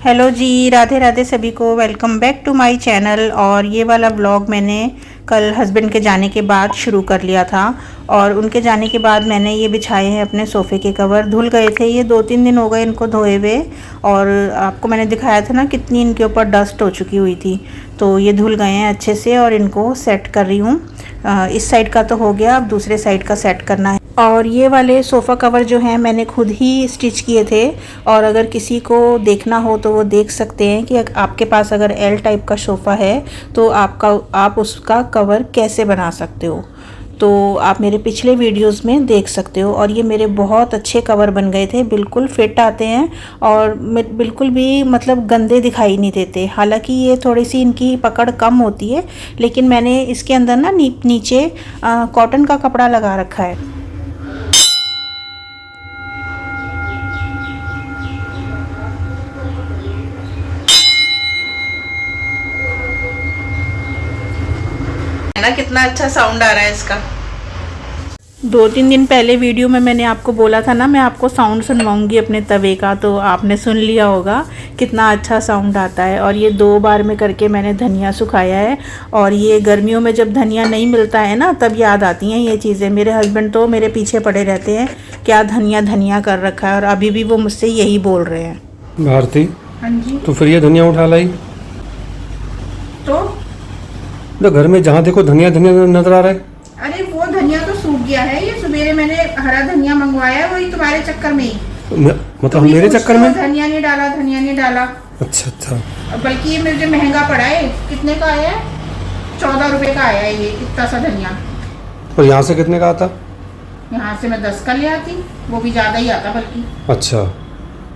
Hello जी, राधे राधे सभी को। Welcome back to my channel. और ये वाला व्लॉग मैंने कल हस्बैंड के जाने के बाद शुरू कर लिया था। और उनके जाने के बाद मैंने ये बिछाए हैं अपने सोफ़े के कवर। धुल गए थे, ये 2-3 दिन हो गए इनको धोए हुए। और आपको मैंने दिखाया था ना कितनी इनके ऊपर डस्ट हो चुकी हुई थी। तो ये धुल गए हैं अच्छे से और इनको सेट कर रही हूँ। इस साइड का तो हो गया, अब दूसरे साइड का सेट करना है। और ये वाले सोफ़ा कवर जो हैं मैंने खुद ही स्टिच किए थे। और अगर किसी को देखना हो तो वो देख सकते हैं कि आपके पास अगर एल टाइप का सोफ़ा है तो आप उसका कवर कैसे बना सकते हो। तो आप मेरे पिछले वीडियोस में देख सकते हो। और ये मेरे बहुत अच्छे कवर बन गए थे, बिल्कुल फिट आते हैं और बिल्कुल भी मतलब गंदे दिखाई नहीं देते। हालांकि ये थोड़ी सी इनकी पकड़ कम होती है, लेकिन मैंने इसके अंदर ना नीचे कॉटन का कपड़ा लगा रखा है। ना कितना अच्छा साउंड आ रहा है इसका। 2-3 दिन पहले वीडियो में मैंने आपको बोला था ना मैं आपको साउंड सुनवाऊंगी अपने तवे का, तो आपने सुन लिया होगा कितना अच्छा साउंड आता है। और ये 2 बार में करके मैंने धनिया सुखाया है। और ये गर्मियों में जब धनिया नहीं मिलता है ना तब याद आती हैं ये चीज़ें। मेरे हस्बैंड तो मेरे पीछे पड़े रहते हैं, क्या धनिया धनिया कर रखा है, और अभी भी वो मुझसे यही बोल रहे हैं। भारती, हाँ जी। तो फिर ये धनिया उठा लाई तो घर में जहाँ देखो धनिया धनिया नजर आ रहा है। अरे वो धनिया तो सूख गया है। ये सवेरे मैंने हरा धनिया मंगवाया, वही तुम्हारे चक्कर में ही। मतलब मेरे चक्कर में धनिया नहीं डाला, धनिया नहीं डाला। अच्छा। बल्कि ये मुझे महंगा पड़ा है। कितने का आया है? 14 रुपए का आया है ये इतना सा धनिया। और यहाँ से कितने का आता? यहाँ से मैं 10 का ले आती, वो भी ज्यादा ही आता बल्कि। अच्छा,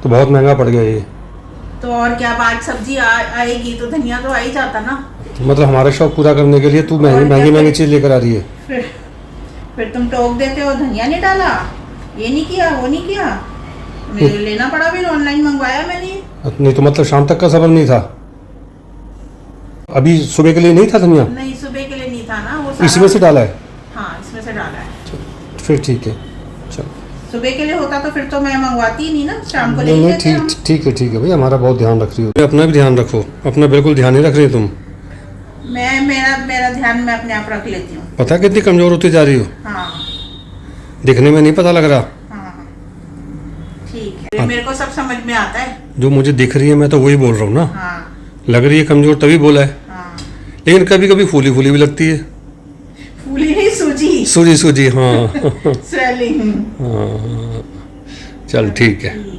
तो बहुत महंगा पड़ गया ये। तो और क्या, आज सब्जी आएगी तो धनिया तो आ ही जाता ना। मतलब हमारा शौक पूरा करने के लिए तू महंगी चीज लेकर आ रही है। फिर तुम टोक देते हो, धनिया नहीं डाला, ये नहीं किया, वो नहीं किया। मुझे लेना पड़ा, फिर ऑनलाइन मंगवाया मैंने। नहीं तो मतलब शाम तक का सब्र नहीं था? अभी सुबह के लिए नहीं था धनिया? नहीं, सुबह के लिए नहीं था ना, वो इसमें से डाला है? हाँ, इसमें से डाला है। फिर ठीक है, चलो। सुबह के लिए होता तो फिर तो मैं मंगवाती ही नहीं ना, शाम को ले नहीं लेते हम। ठीक है भाई, हमारा बहुत ध्यान रख रही हो। अपना भी ध्यान रखो, अपना बिल्कुल ध्यान नहीं रख रही तुम। मेरा ध्यान मैं अपने आप रख लेती हूँ। पता कितनी कमजोर होती जा रही हो। हाँ, दिखने में नहीं पता लग रहा। हाँ, ठीक है, मेरे को सब समझ में आता है। जो मुझे दिख रही है मैं तो वही बोल रहा हूँ ना। हाँ, लग रही है कमजोर तभी बोला है। हाँ। लेकिन कभी कभी फूली फूली भी लगती है। फूली नहीं, सूजी हाँ। स्वेलिंग। हाँ, चल ठीक है।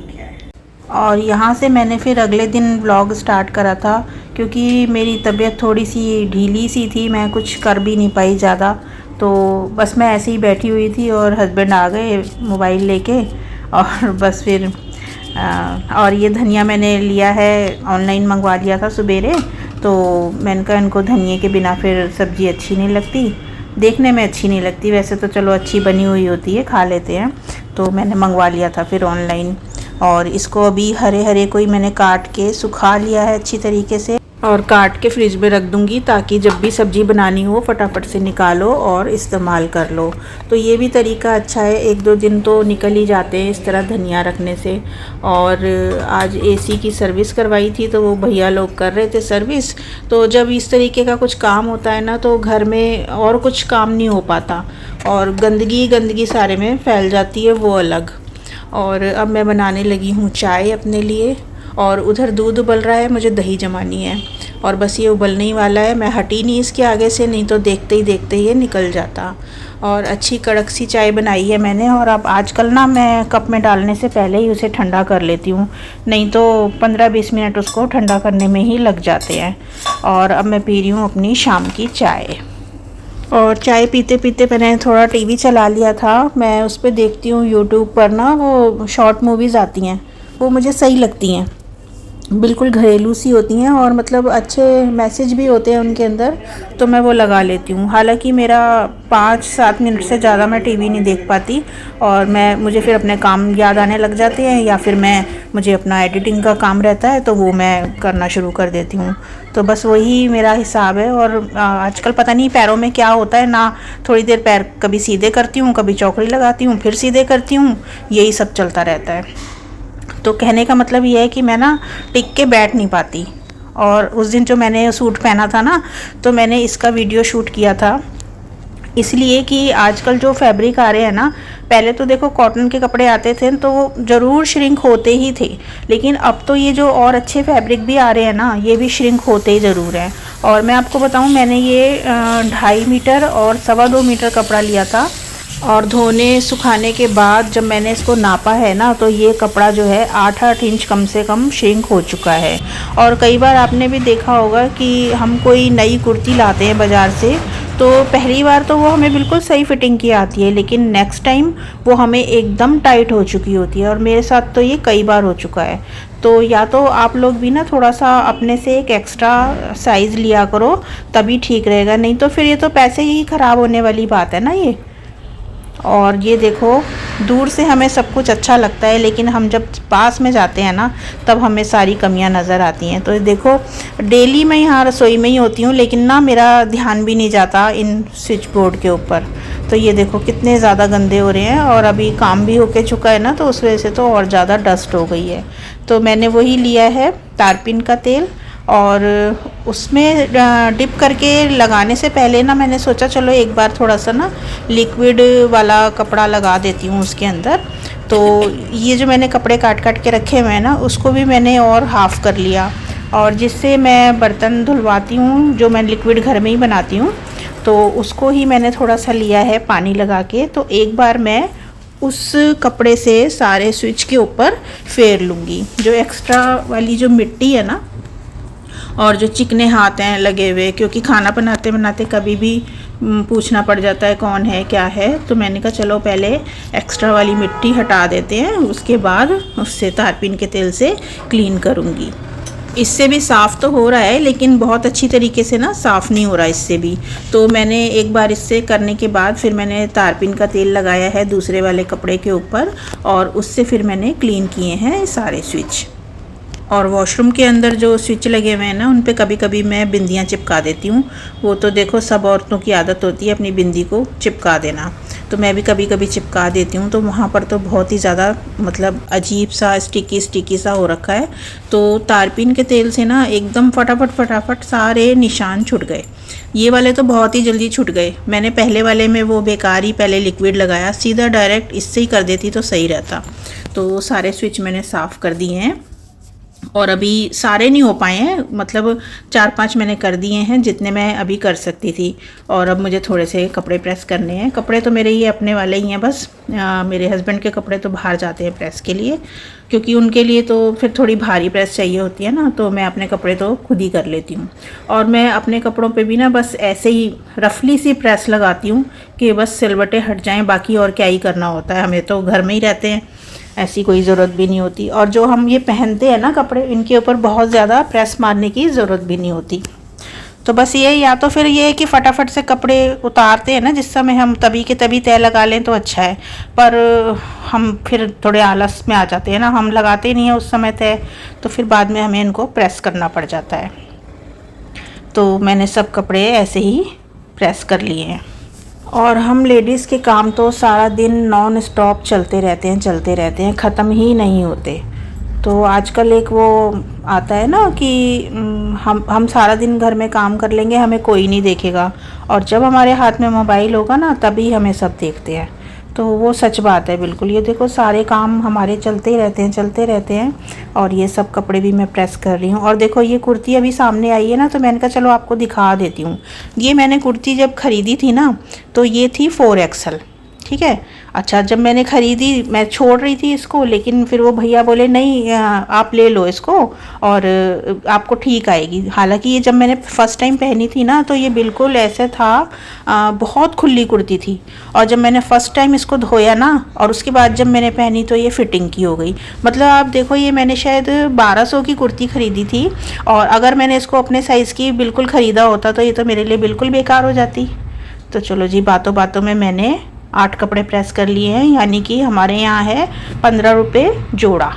और यहाँ से मैंने फिर अगले दिन व्लॉग स्टार्ट करा था, क्योंकि मेरी तबीयत थोड़ी सी ढीली सी थी, मैं कुछ कर भी नहीं पाई ज़्यादा। तो बस मैं ऐसे ही बैठी हुई थी और हस्बैंड आ गए मोबाइल लेके। और बस फिर और ये धनिया मैंने लिया है, ऑनलाइन मंगवा लिया था सवेरे। तो मैंने कहा इनको धनिए के बिना फिर सब्ज़ी अच्छी नहीं लगती, देखने में अच्छी नहीं लगती। वैसे तो चलो अच्छी बनी हुई होती है, खा लेते हैं। तो मैंने मंगवा लिया था फिर ऑनलाइन। और इसको अभी हरे हरे को ही मैंने काट के सुखा लिया है अच्छी तरीके से, और काट के फ्रिज में रख दूंगी ताकि जब भी सब्ज़ी बनानी हो फटाफट से निकालो और इस्तेमाल कर लो। तो ये भी तरीका अच्छा है, 1-2 दिन तो निकल ही जाते हैं इस तरह धनिया रखने से। और आज एसी की सर्विस करवाई थी तो वो भैया लोग कर रहे थे सर्विस। तो जब इस तरीके का कुछ काम होता है ना तो घर में और कुछ काम नहीं हो पाता, और गंदगी सारे में फैल जाती है, वो अलग। और अब मैं बनाने लगी हूँ चाय अपने लिए। और उधर दूध उबल रहा है, मुझे दही जमानी है। और बस ये उबलने ही वाला है, मैं हटी नहीं इसके आगे से, नहीं तो देखते ही ये निकल जाता। और अच्छी कड़क सी चाय बनाई है मैंने। और अब आजकल ना मैं कप में डालने से पहले ही उसे ठंडा कर लेती हूँ, नहीं तो 15-20 मिनट उसको ठंडा करने में ही लग जाते हैं। और अब मैं पी रही हूँ अपनी शाम की चाय। और चाय पीते पीते मैंने थोड़ा टीवी चला लिया था। मैं उस पर देखती हूँ यूट्यूब पर ना वो शॉर्ट मूवीज़ आती हैं, वो मुझे सही लगती हैं, बिल्कुल घरेलू सी होती हैं और मतलब अच्छे मैसेज भी होते हैं उनके अंदर। तो मैं वो लगा लेती हूँ। हालांकि मेरा 5-7 मिनट से ज़्यादा मैं टीवी नहीं देख पाती, और मुझे फिर अपने काम याद आने लग जाते हैं, या फिर मुझे अपना एडिटिंग का काम रहता है तो वो मैं करना शुरू कर देती हूँ। तो बस वही मेरा हिसाब है। और आजकल पता नहीं पैरों में क्या होता है ना, थोड़ी देर पैर कभी सीधे करती हूँ, कभी चौकड़ी लगाती हूँ, फिर सीधे करती हूँ, यही सब चलता रहता है। तो कहने का मतलब ये है कि मैं ना टिक के बैठ नहीं पाती। और उस दिन जो मैंने सूट पहना था ना, तो मैंने इसका वीडियो शूट किया था इसलिए कि आजकल जो फैब्रिक आ रहे हैं ना, पहले तो देखो कॉटन के कपड़े आते थे तो वो ज़रूर श्रिंक होते ही थे, लेकिन अब तो ये जो और अच्छे फैब्रिक भी आ रहे हैं ना, ये भी श्रिंक होते ही ज़रूर हैं। और मैं आपको बताऊं, मैंने ये 2.5 मीटर और 2.25 मीटर कपड़ा लिया था, और धोने सुखाने के बाद जब मैंने इसको नापा है ना, तो ये कपड़ा जो है 8-8 इंच कम से कम श्रिंक हो चुका है। और कई बार आपने भी देखा होगा कि हम कोई नई कुर्ती लाते हैं बाज़ार से, तो पहली बार तो वो हमें बिल्कुल सही फिटिंग की आती है, लेकिन नेक्स्ट टाइम वो हमें एकदम टाइट हो चुकी होती है। और मेरे साथ तो ये कई बार हो चुका है। तो या तो आप लोग भी ना थोड़ा सा अपने से एक एक्स्ट्रा साइज़ लिया करो, तभी ठीक रहेगा, नहीं तो फिर ये तो पैसे ही ख़राब होने वाली बात है ना ये। और ये देखो, दूर से हमें सब कुछ अच्छा लगता है, लेकिन हम जब पास में जाते हैं ना, तब हमें सारी कमियां नज़र आती हैं। तो देखो, डेली मैं यहाँ रसोई में ही होती हूँ, लेकिन ना मेरा ध्यान भी नहीं जाता इन स्विच बोर्ड के ऊपर। तो ये देखो कितने ज़्यादा गंदे हो रहे हैं, और अभी काम भी होके चुका है ना, तो उस वजह से तो और ज़्यादा डस्ट हो गई है। तो मैंने वही लिया है तारपीन का तेल, और उसमें डिप करके लगाने से पहले ना मैंने सोचा चलो एक बार थोड़ा सा ना लिक्विड वाला कपड़ा लगा देती हूँ उसके अंदर। तो ये जो मैंने कपड़े काट काट के रखे हुए हैं ना, उसको भी मैंने और हाफ़ कर लिया, और जिससे मैं बर्तन धुलवाती हूँ, जो मैं लिक्विड घर में ही बनाती हूँ, तो उसको ही मैंने थोड़ा सा लिया है पानी लगा के। तो एक बार मैं उस कपड़े से सारे स्विच के ऊपर फेर लूँगी। जो एक्स्ट्रा वाली जो मिट्टी है ना, और जो चिकने हाथ हैं लगे हुए, क्योंकि खाना बनाते बनाते कभी भी पूछना पड़ जाता है कौन है क्या है, तो मैंने कहा चलो पहले एक्स्ट्रा वाली मिट्टी हटा देते हैं, उसके बाद उससे तारपीन के तेल से क्लीन करूँगी। इससे भी साफ़ तो हो रहा है, लेकिन बहुत अच्छी तरीके से ना साफ़ नहीं हो रहा इससे भी। तो मैंने एक बार इससे करने के बाद फिर मैंने तारपीन का तेल लगाया है दूसरे वाले कपड़े के ऊपर, और उससे फिर मैंने क्लीन किए हैं सारे स्विच। और वॉशरूम के अंदर जो स्विच लगे हुए हैं ना, उन पे कभी कभी मैं बिंदियाँ चिपका देती हूँ। वो तो देखो सब औरतों की आदत होती है अपनी बिंदी को चिपका देना, तो मैं भी कभी कभी चिपका देती हूँ। तो वहाँ पर तो बहुत ही ज़्यादा मतलब अजीब सा स्टिकी सा हो रखा है। तो तारपीन के तेल से ना एकदम फटाफट सारे निशान छूट गए। ये वाले तो बहुत ही जल्दी छूट गए। मैंने पहले वाले में वो बेकार ही पहले लिक्विड लगाया, सीधा डायरेक्ट इससे ही कर देती तो सही रहता। तो सारे स्विच मैंने साफ़ कर दिए हैं, और अभी सारे नहीं हो पाए हैं, मतलब 4-5 मैंने कर दिए हैं जितने मैं अभी कर सकती थी। और अब मुझे थोड़े से कपड़े प्रेस करने हैं। कपड़े तो मेरे ये अपने वाले ही हैं बस। मेरे हस्बैंड के कपड़े तो बाहर जाते हैं प्रेस के लिए, क्योंकि उनके लिए तो फिर थोड़ी भारी प्रेस चाहिए होती है ना, तो मैं अपने कपड़े तो खुद ही कर लेती हूँ। और मैं अपने कपड़ों पे भी ना बस ऐसे ही रफली सी प्रेस लगाती हूँ कि बस सिलवटें हट जाएँ, बाकी और क्या ही करना होता है, हमें तो घर में ही रहते हैं, ऐसी कोई ज़रूरत भी नहीं होती। और जो हम ये पहनते हैं ना कपड़े, इनके ऊपर बहुत ज़्यादा प्रेस मारने की ज़रूरत भी नहीं होती। तो बस ये, या तो फिर ये है कि फटाफट से कपड़े उतारते हैं ना जिस समय, हम तभी के तभी तय लगा लें तो अच्छा है, पर हम फिर थोड़े आलस में आ जाते हैं ना, हम लगाते नहीं हैं उस समय तय, तो फिर बाद में हमें इनको प्रेस करना पड़ जाता है। तो मैंने सब कपड़े ऐसे ही प्रेस कर लिए हैं। और हम लेडीज़ के काम तो सारा दिन नॉन स्टॉप चलते रहते हैं, ख़त्म ही नहीं होते। तो आजकल एक वो आता है ना कि हम सारा दिन घर में काम कर लेंगे, हमें कोई नहीं देखेगा, और जब हमारे हाथ में मोबाइल होगा ना, तभी हमें सब देखते हैं। तो वो सच बात है बिल्कुल। ये देखो सारे काम हमारे चलते रहते हैं, और ये सब कपड़े भी मैं प्रेस कर रही हूँ। और देखो ये कुर्ती अभी सामने आई है ना, तो मैंने कहा चलो आपको दिखा देती हूँ। ये मैंने कुर्ती जब ख़रीदी थी ना, तो ये थी 4XL, ठीक है। अच्छा, जब मैंने ख़रीदी, मैं छोड़ रही थी इसको, लेकिन फिर वो भैया बोले नहीं आप ले लो इसको और आपको ठीक आएगी। हालांकि ये जब मैंने फ़र्स्ट टाइम पहनी थी ना, तो ये बिल्कुल ऐसे था, बहुत खुली कुर्ती थी। और जब मैंने फ़र्स्ट टाइम इसको धोया ना, और उसके बाद जब मैंने पहनी, तो ये फिटिंग की हो गई। मतलब आप देखो, ये मैंने शायद 1200 की कुर्ती ख़रीदी थी, और अगर मैंने इसको अपने साइज़ की बिल्कुल ख़रीदा होता, तो ये तो मेरे लिए बिल्कुल बेकार हो जाती। तो चलो जी, बातों बातों में मैंने 8 कपड़े प्रेस कर लिए हैं, यानी कि हमारे यहाँ है 15 रुपये जोड़ा।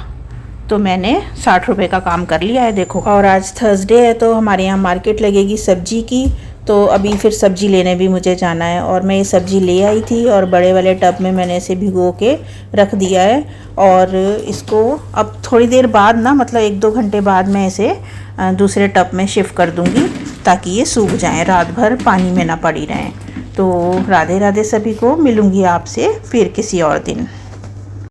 तो मैंने 60 रुपये का काम कर लिया है देखो। और आज थर्सडे है, तो हमारे यहाँ मार्केट लगेगी सब्जी की, तो अभी फिर सब्ज़ी लेने भी मुझे जाना है, और मैं ये सब्ज़ी ले आई थी और बड़े वाले टब में मैंने इसे भिगो के रख दिया है। और इसको अब थोड़ी देर बाद ना, मतलब 1-2 घंटे बाद मैं इसे दूसरे टब में शिफ्ट कर दूँगी ताकि ये सूख जाएं, रात भर पानी में ना पड़ी रहें। तो राधे राधे सभी को, मिलूँगी आपसे फिर किसी और दिन।